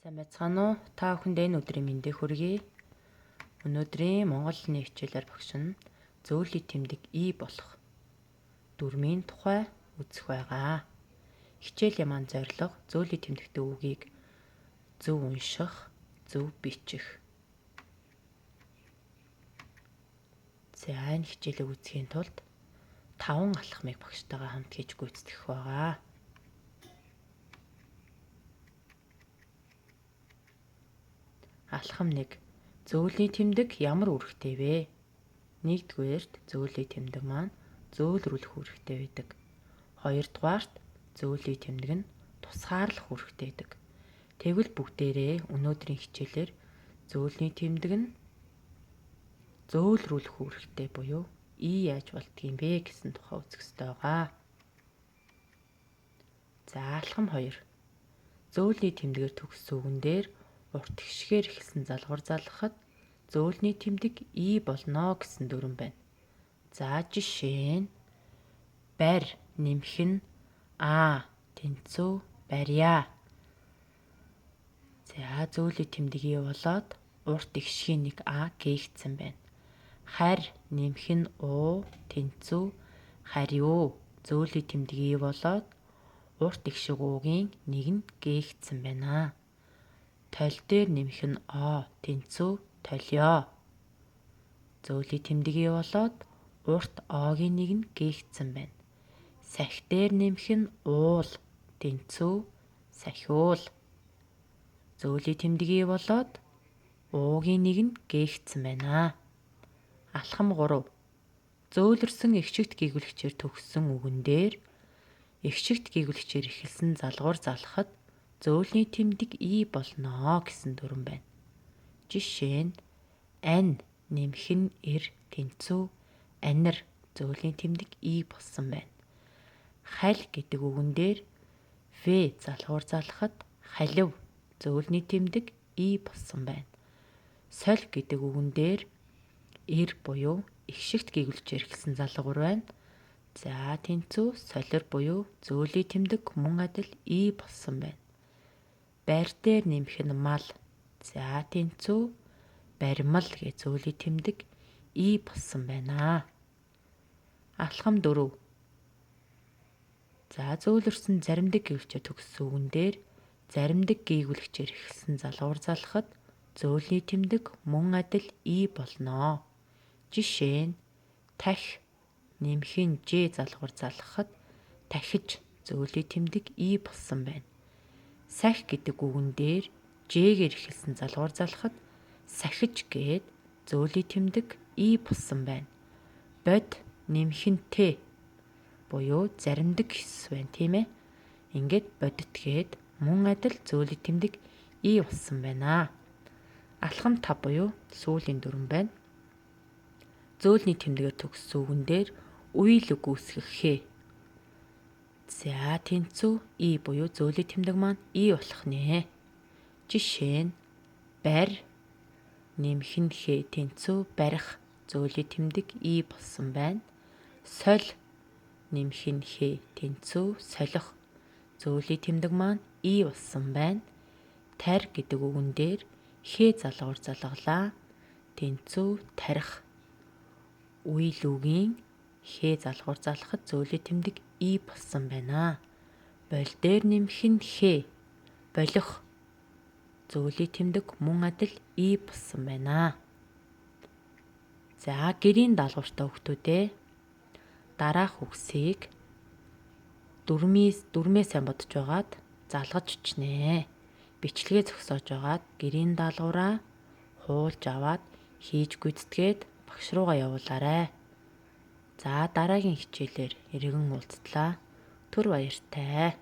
Сайн байцгаана уу? Та бүхэнд энэ өдрийн мэндийг хүргэе. Өнөөдрийн Монгол хэлний хичээлээр багш нь зөөлөн тэмдэг И болох дүрмийн тухай үзэх байгаа. Хичээлийн маань зорилго зөөлөн тэмдэгтийн үгийг зөв унших, зөв бичих. За энэ хичээлийг үзэхийн тулд 5 алхмыг багштайгаа хамт хийж гүйцэтгэх байгаа. Алхам 1. Зөөлөн тэмдэг ямар үүрэгтэй вэ? Нэгдүгээрт зөөлөн тэмдэг маань зөөлрүүлэх үүрэгтэй байдаг. Хоёрдугаарт зөөлөн тэмдэг нь тусгаарлах үүрэгтэй байдаг. Тэгвэл бүгдээрээ өнөөдрийн хичээлээр зөөлний тэмдэг нь зөөлрүүлэх үүрэгтэй буюу И яаж болдгийм бэ гэсэн тухай үзэх ёстой байгаа. За алхам 2. Зөөлний тэмдгээр төгссөн үгэн дээр урт гიშгээр эхэлсэн залгуур залгахад зөөлний тэмдэг И болно гэсэн дүрэн байна. За жишээ нь барь нэмэх нь тэнцүү барья. За зөөлний тэмдэг И болоод урт гიშгийн нэг гээгдсэн байна. Харь нэмэх нь тэнцүү хариу. Зөөлний тэмдэг И болоод урт гишг уугийн нэг нь гээгдсэн байна. Толь дээр нэмэх нь тэнцүү толио. Зөөлний тэмдэг И болоод урт Огийн нэг нь гээгдсэн байна. Сахи дээр нэмэх нь тэнцүү сахиул. Зөөлний тэмдэг И болоод Уугийн нэг нь гээгдсэн байна. Алхам 3. Зөөлрсөн эгчигт гэгүүлэгчээр төгссөн үгэн дээр эгчигт гэгүүлэгчээр эхэлсэн залгуур залгахад зөөлний тэмдэг И болно гэсэн дүрэн байна. Жишээ нь ань нэмэх нь тэнцүү анир. Зөөлний тэмдэг И болсон байна. Халь гэдэг үгэн дээр В залгуур залгахад халив. Зөөлний тэмдэг И болсон байна. Соль гэдэг үгэн дээр буюу эгшигт гэгүүлэгчээр эхэлсэн залгуур байна. За тэнцүү солир буюу зөөлний тэмдэг мөн адил И болсон байна. Барь дээр нэмэх нь мал. За тэнцүү баримал гэж зөөлний тэмдэг И болсон байна. Алхам 4. За зөөлрсөн заримдаг гэгүүлэгчээр төгссөн үгэн дээр заримдаг гэгүүлэгчээр эхэлсэн залгуур залгахад зөөлний тэмдэг мөн адил И болно. Жишээ нь тахь нэмэх нь Ж залгуур залгахад тахиж. Зөөлний тэмдэг И болсон байна. Сахи гэдэг үгэн дээр Жгээр эхэлсэн залгуур залгахад сахиж гээд зөөлний тэмдэг И болсон байна. Бод нэмэх нь Т буюу заримдаг хэсс байна, тийм ээ. Ингээд бодит гээд мөн адил зөөлний тэмдэг И болсон байна. Алхам 5 буюу сүүлийн дүрэн байна. Зөөлний тэмдгээр төгссөн үгэн дээр үйл үг үүсгэх хээ. За тэнцүү И буюу зөөлний тэмдэг маань И болох нэ. Жишээ нь барь нэмэх нь хээ тэнцүү барих. Зөөлний тэмдэг И болсон байна. Соль нэмэх нь хээ тэнцүү солих. Зөөлний тэмдэг маань И болсон байна. Тарь гэдэг үгэн дээр хээ залгуур залгалаа. Тэнцүү тарих. Үйл үгийн хээ залгуур залгахад зөөлний тэмдэг И болсон байна. Боль дээр нэмэх нь хээ болох. Зөөлний тэмдэг мөн адил И болсон байна. За гэрийн даалгавартай хүүхдүүдээ дараах үгсийг дүрмээ сайн бодож байгаад залгаж өчнэ. Бичлэгээ зогсоож байгаад гэрийн даалгавраа хуулж аваад хийж гүйцэтгээд багш руугаа явуулаарай. За дараагийн хичээлээр иргэн уулзтлаа. Түр баяртай.